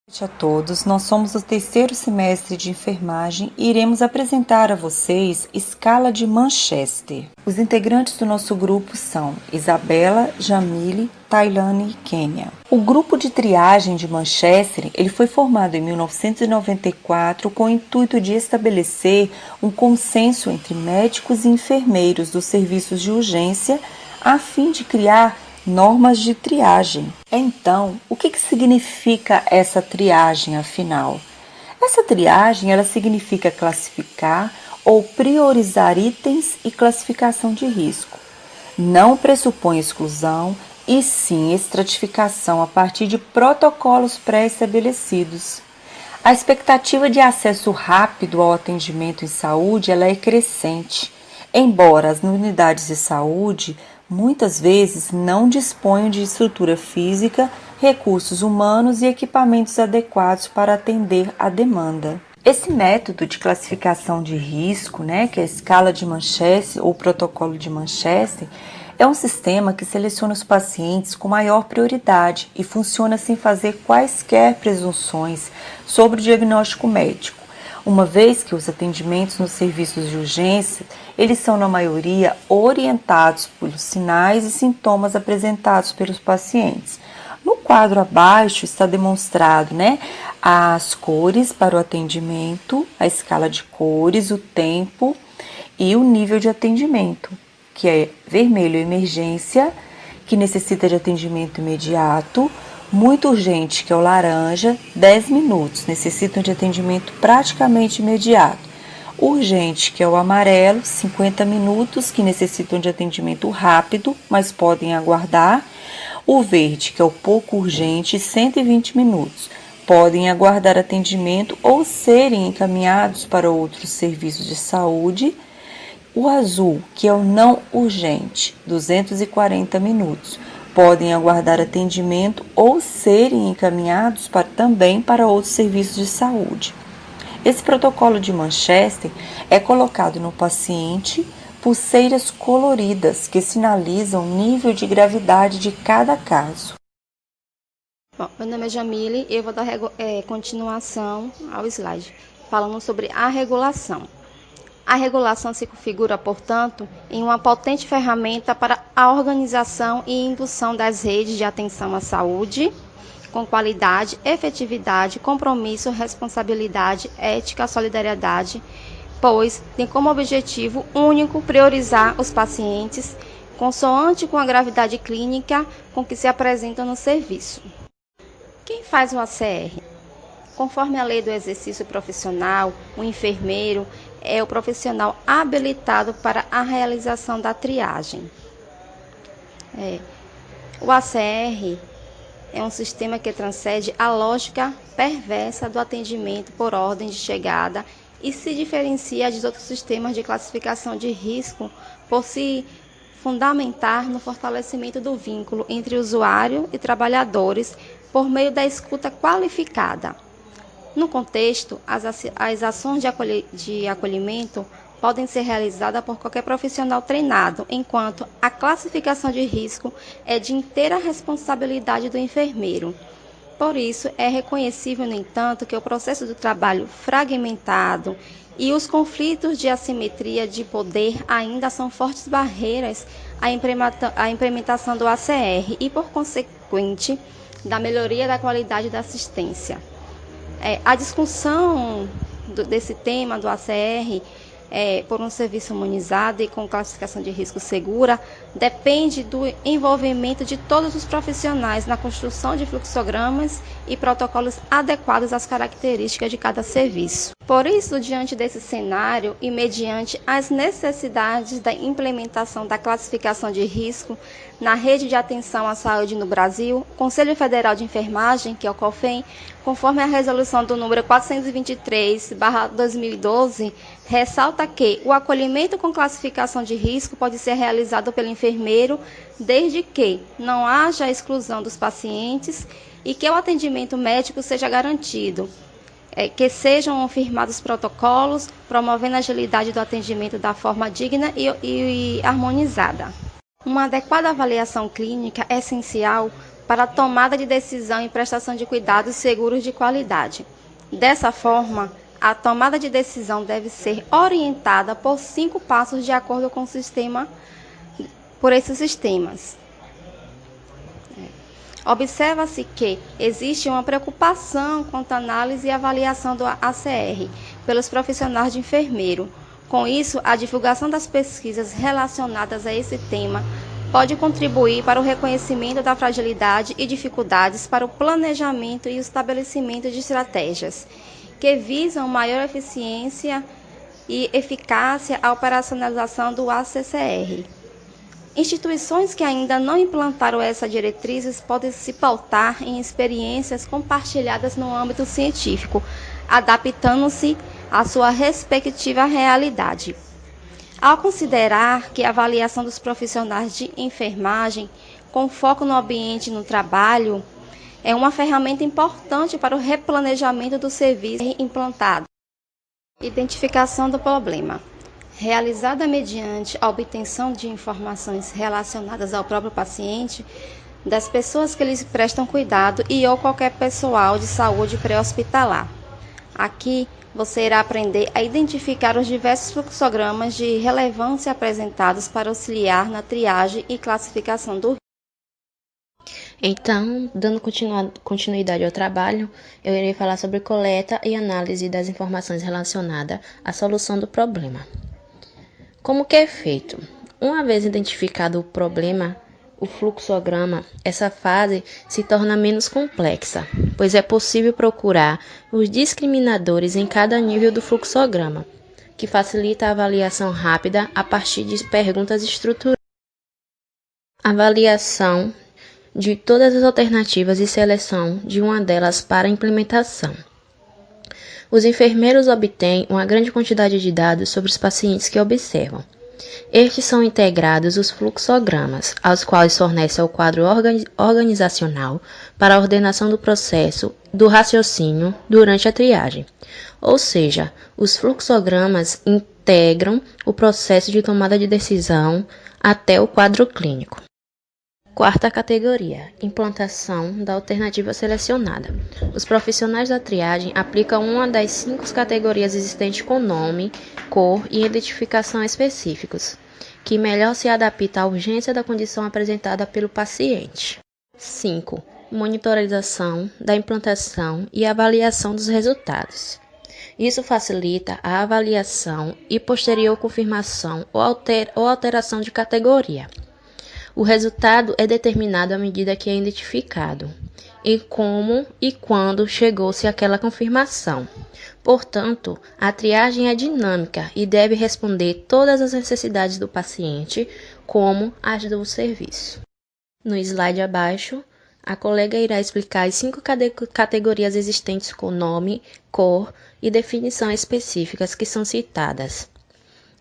Boa noite a todos, nós somos o terceiro semestre de enfermagem e iremos apresentar a vocês Escala de Manchester. Os integrantes do nosso grupo são Isabela, Jamile, Tailane e Kênia. O grupo de triagem de Manchester ele foi formado em 1994 com o intuito de estabelecer um consenso entre médicos e enfermeiros dos serviços de urgência a fim de criar normas de triagem. Então, o que significa essa triagem, afinal? Essa triagem, ela significa classificar ou priorizar itens e classificação de risco. Não pressupõe exclusão, e sim estratificação a partir de protocolos pré-estabelecidos. A expectativa de acesso rápido ao atendimento em saúde, ela é crescente, embora as unidades de saúde muitas vezes não dispõem de estrutura física, recursos humanos e equipamentos adequados para atender a demanda. Esse método de classificação de risco, que é a escala de Manchester ou protocolo de Manchester, é um sistema que seleciona os pacientes com maior prioridade e funciona sem fazer quaisquer presunções sobre o diagnóstico médico, uma vez que os atendimentos nos serviços de urgência, eles são na maioria orientados pelos sinais e sintomas apresentados pelos pacientes. No quadro abaixo está demonstrado, as cores para o atendimento, a escala de cores, o tempo e o nível de atendimento, que é vermelho emergência, que necessita de atendimento imediato, muito urgente, que é o laranja, 10 minutos, necessitam de atendimento praticamente imediato. Urgente, que é o amarelo, 50 minutos, que necessitam de atendimento rápido, mas podem aguardar. O verde, que é o pouco urgente, 120 minutos, podem aguardar atendimento ou serem encaminhados para outros serviços de saúde. O azul, que é o não urgente, 240 minutos, podem aguardar atendimento ou serem encaminhados também para outros serviços de saúde. Esse protocolo de Manchester é colocado no paciente pulseiras coloridas que sinalizam o nível de gravidade de cada caso. Bom, meu nome é Jamile e eu vou dar continuação ao slide, falando sobre a regulação. A regulação se configura, portanto, em uma potente ferramenta para a organização e indução das redes de atenção à saúde, com qualidade, efetividade, compromisso, responsabilidade, ética, solidariedade, pois tem como objetivo único priorizar os pacientes consoante com a gravidade clínica com que se apresentam no serviço. Quem faz o ACR? Conforme a lei do exercício profissional, o enfermeiro é o profissional habilitado para a realização da triagem. O ACR é um sistema que transcende a lógica perversa do atendimento por ordem de chegada e se diferencia dos outros sistemas de classificação de risco por se fundamentar no fortalecimento do vínculo entre usuário e trabalhadores por meio da escuta qualificada. No contexto, as ações de acolhimento podem ser realizadas por qualquer profissional treinado, enquanto a classificação de risco é de inteira responsabilidade do enfermeiro. Por isso, é reconhecível, no entanto, que o processo do trabalho fragmentado e os conflitos de assimetria de poder ainda são fortes barreiras à implementação do ACR e, por consequente, da melhoria da qualidade da assistência. A discussão desse tema do ACR por um serviço humanizado e com classificação de risco segura depende do envolvimento de todos os profissionais na construção de fluxogramas e protocolos adequados às características de cada serviço. Por isso, diante desse cenário e mediante as necessidades da implementação da classificação de risco na rede de atenção à saúde no Brasil, o Conselho Federal de Enfermagem, que é o COFEN, conforme a resolução do número 423/2012, ressalta que o acolhimento com classificação de risco pode ser realizado pelo enfermeiro desde que não haja a exclusão dos pacientes e que o atendimento médico seja garantido, que sejam firmados protocolos, promovendo a agilidade do atendimento da forma digna e harmonizada. Uma adequada avaliação clínica é essencial para a tomada de decisão e prestação de cuidados seguros de qualidade. Dessa forma, a tomada de decisão deve ser orientada por 5 passos de acordo com esses sistemas. Observa-se que existe uma preocupação quanto à análise e avaliação do ACR pelos profissionais de enfermeiro. Com isso, a divulgação das pesquisas relacionadas a esse tema pode contribuir para o reconhecimento da fragilidade e dificuldades para o planejamento e o estabelecimento de estratégias que visam maior eficiência e eficácia à operacionalização do ACCR. Instituições que ainda não implantaram essas diretrizes podem se pautar em experiências compartilhadas no âmbito científico, adaptando-se à sua respectiva realidade. Ao considerar que a avaliação dos profissionais de enfermagem, com foco no ambiente e no trabalho, é uma ferramenta importante para o replanejamento do serviço implantado. Identificação do problema. Realizada mediante a obtenção de informações relacionadas ao próprio paciente, das pessoas que lhes prestam cuidado e ou qualquer pessoal de saúde pré-hospitalar. Aqui, você irá aprender a identificar os diversos fluxogramas de relevância apresentados para auxiliar na triagem e classificação do risco. Então, dando continuidade ao trabalho, eu irei falar sobre coleta e análise das informações relacionadas à solução do problema. Como que é feito? Uma vez identificado o problema, o fluxograma, essa fase se torna menos complexa, pois é possível procurar os discriminadores em cada nível do fluxograma, que facilita a avaliação rápida a partir de perguntas estruturais. Avaliação de todas as alternativas e seleção de uma delas para implementação. Os enfermeiros obtêm uma grande quantidade de dados sobre os pacientes que observam. Estes são integrados os fluxogramas, aos quais fornece o quadro organizacional para a ordenação do processo do raciocínio durante a triagem. Ou seja, os fluxogramas integram o processo de tomada de decisão até o quadro clínico. Quarta categoria, implantação da alternativa selecionada. Os profissionais da triagem aplicam uma das 5 categorias existentes com nome, cor e identificação específicos, que melhor se adapta à urgência da condição apresentada pelo paciente. 5. Monitorização da implantação e avaliação dos resultados. Isso facilita a avaliação e posterior confirmação ou alteração de categoria. O resultado é determinado à medida que é identificado, em como e quando chegou-se àquela confirmação. Portanto, a triagem é dinâmica e deve responder todas as necessidades do paciente, como as do serviço. No slide abaixo, a colega irá explicar as 5 categorias existentes com nome, cor e definição específicas que são citadas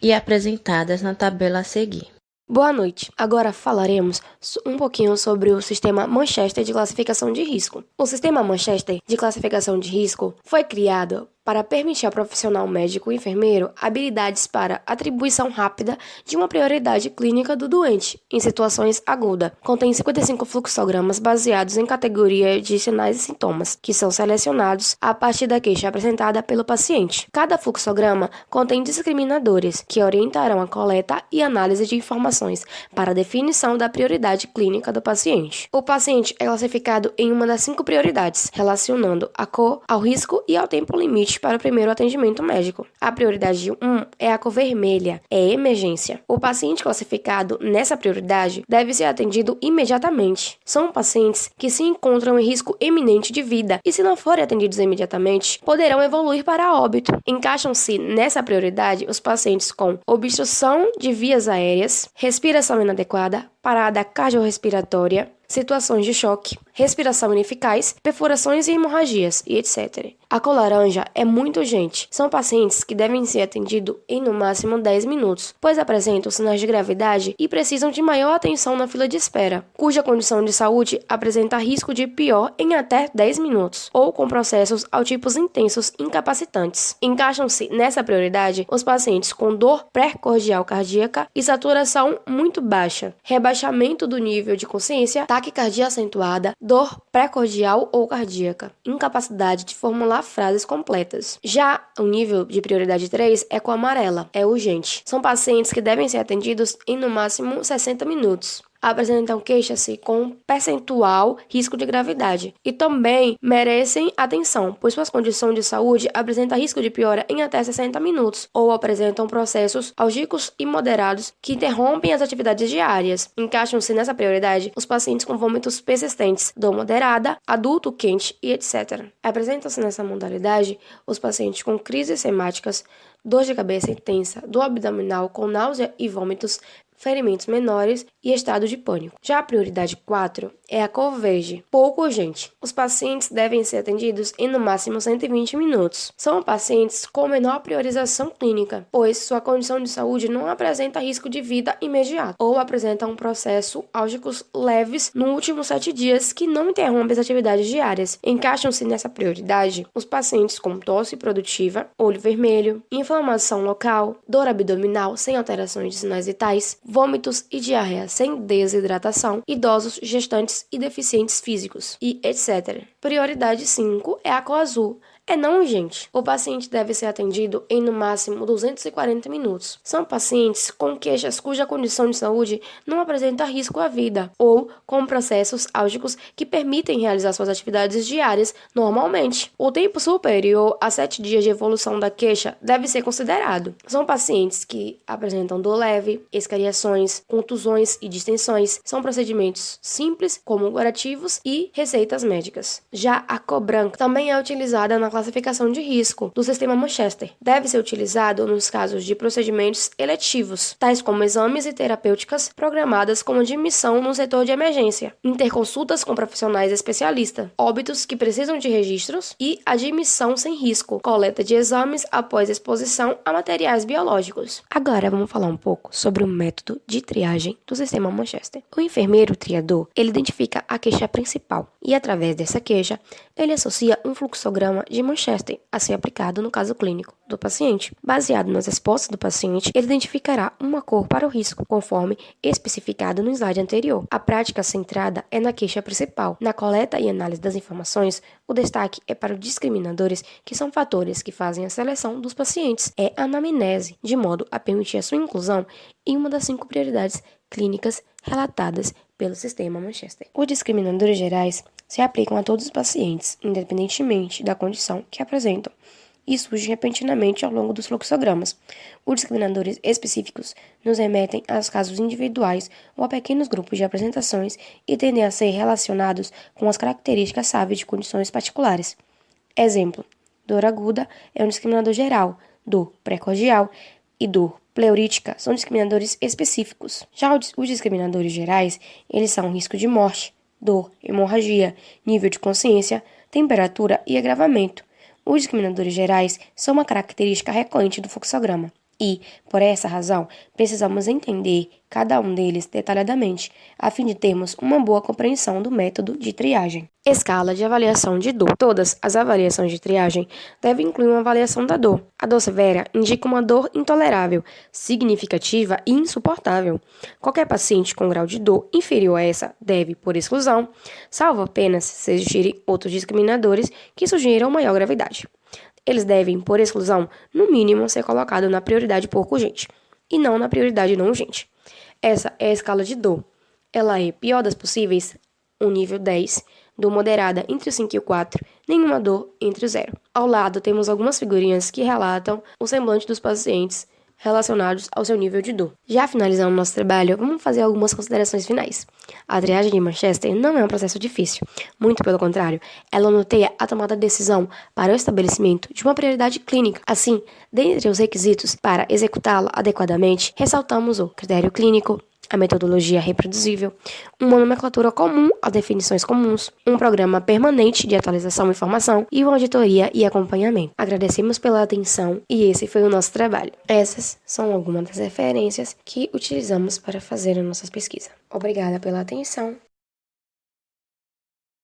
e apresentadas na tabela a seguir. Boa noite. Agora falaremos um pouquinho sobre o sistema Manchester de classificação de risco. O sistema Manchester de classificação de risco foi criado para permitir ao profissional médico e enfermeiro habilidades para atribuição rápida de uma prioridade clínica do doente em situações agudas. Contém 55 fluxogramas baseados em categoria de sinais e sintomas, que são selecionados a partir da queixa apresentada pelo paciente. Cada fluxograma contém discriminadores que orientarão a coleta e análise de informações para a definição da prioridade clínica do paciente. O paciente é classificado em uma das 5 prioridades, relacionando a cor ao risco e ao tempo limite para o primeiro atendimento médico. A prioridade 1 é a cor vermelha, é emergência. O paciente classificado nessa prioridade deve ser atendido imediatamente. São pacientes que se encontram em risco eminente de vida e, se não forem atendidos imediatamente, poderão evoluir para óbito. Encaixam-se nessa prioridade os pacientes com obstrução de vias aéreas, respiração inadequada, parada cardiorrespiratória, situações de choque, respiração ineficaz, perfurações e hemorragias, e etc. A cor laranja é muito urgente. São pacientes que devem ser atendidos em no máximo 10 minutos, pois apresentam sinais de gravidade e precisam de maior atenção na fila de espera, cuja condição de saúde apresenta risco de pior em até 10 minutos, ou com processos ao tipos intensos incapacitantes. Encaixam-se nessa prioridade os pacientes com dor pré-cordial cardíaca e saturação muito baixa, rebaixamento abaixamento do nível de consciência, taquicardia acentuada, dor pré-cordial ou cardíaca, incapacidade de formular frases completas. Já o nível de prioridade 3 é com a amarela, é urgente. São pacientes que devem ser atendidos em no máximo 60 minutos. Apresentam queixa-se com percentual risco de gravidade e também merecem atenção, pois suas condições de saúde apresentam risco de piora em até 60 minutos ou apresentam processos álgicos e moderados que interrompem as atividades diárias. Encaixam-se nessa prioridade os pacientes com vômitos persistentes, dor moderada, adulto quente e etc. Apresentam-se nessa modalidade os pacientes com crises semáticas, dor de cabeça intensa, dor abdominal com náusea e vômitos, ferimentos menores e estado de pânico. Já a prioridade 4 é a cor verde, pouco urgente. Os pacientes devem ser atendidos em no máximo 120 minutos. São pacientes com menor priorização clínica, pois sua condição de saúde não apresenta risco de vida imediato ou apresenta um processo álgicos leves nos últimos 7 dias que não interrompem as atividades diárias. Encaixam-se nessa prioridade os pacientes com tosse produtiva, olho vermelho, inflamação local, dor abdominal sem alterações de sinais vitais, vômitos e diarreia sem desidratação, idosos, gestantes e deficientes físicos, e etc. Prioridade 5 é a cor azul. É não urgente. O paciente deve ser atendido em no máximo 240 minutos. São pacientes com queixas cuja condição de saúde não apresenta risco à vida ou com processos álgicos que permitem realizar suas atividades diárias normalmente. O tempo superior a 7 dias de evolução da queixa deve ser considerado. São pacientes que apresentam dor leve, escariações, contusões e distensões. São procedimentos simples, como curativos e receitas médicas. Já a cor branca também é utilizada na classificação de risco do sistema Manchester. Deve ser utilizado nos casos de procedimentos eletivos, tais como exames e terapêuticas programadas com admissão no setor de emergência, interconsultas com profissionais especialistas, óbitos que precisam de registros e admissão sem risco, coleta de exames após exposição a materiais biológicos. Agora vamos falar um pouco sobre o método de triagem do sistema Manchester. O enfermeiro triador, ele identifica a queixa principal e através dessa queixa, ele associa um fluxograma de Manchester a ser aplicado no caso clínico do paciente. Baseado nas respostas do paciente, ele identificará uma cor para o risco, conforme especificado no slide anterior. A prática centrada é na queixa principal. Na coleta e análise das informações, o destaque é para os discriminadores, que são fatores que fazem a seleção dos pacientes. É a anamnese, de modo a permitir a sua inclusão em uma das 5 prioridades clínicas relatadas pelo sistema Manchester. Os discriminadores gerais se aplicam a todos os pacientes, independentemente da condição que apresentam, e surgem repentinamente ao longo dos fluxogramas. Os discriminadores específicos nos remetem aos casos individuais ou a pequenos grupos de apresentações e tendem a ser relacionados com as características-chave de condições particulares. Exemplo: dor aguda é um discriminador geral, dor pré-cordial e dor pleurítica são discriminadores específicos. Já os discriminadores gerais, eles são risco de morte, dor, hemorragia, nível de consciência, temperatura e agravamento. Os discriminadores gerais são uma característica recorrente do fluxograma e, por essa razão, precisamos entender cada um deles detalhadamente, a fim de termos uma boa compreensão do método de triagem. Escala de avaliação de dor. Todas as avaliações de triagem devem incluir uma avaliação da dor. A dor severa indica uma dor intolerável, significativa e insuportável. Qualquer paciente com grau de dor inferior a essa deve, por exclusão, salvo apenas se existirem outros discriminadores que sugiram maior gravidade. Eles devem, por exclusão, no mínimo, ser colocados na prioridade pouco urgente, e não na prioridade não urgente. Essa é a escala de dor. Ela é, pior das possíveis, um nível 10, dor moderada entre o 5 e o 4, nenhuma dor entre o 0. Ao lado, temos algumas figurinhas que relatam o semblante dos pacientes relacionados ao seu nível de dor. Já finalizando nosso trabalho, vamos fazer algumas considerações finais. A triagem de Manchester não é um processo difícil, muito pelo contrário, ela norteia a tomada de decisão para o estabelecimento de uma prioridade clínica. Assim, dentre os requisitos para executá-la adequadamente, ressaltamos o critério clínico, a metodologia reproduzível, uma nomenclatura comum a definições comuns, um programa permanente de atualização e formação e uma auditoria e acompanhamento. Agradecemos pela atenção e esse foi o nosso trabalho. Essas são algumas das referências que utilizamos para fazer a nossa pesquisa. Obrigada pela atenção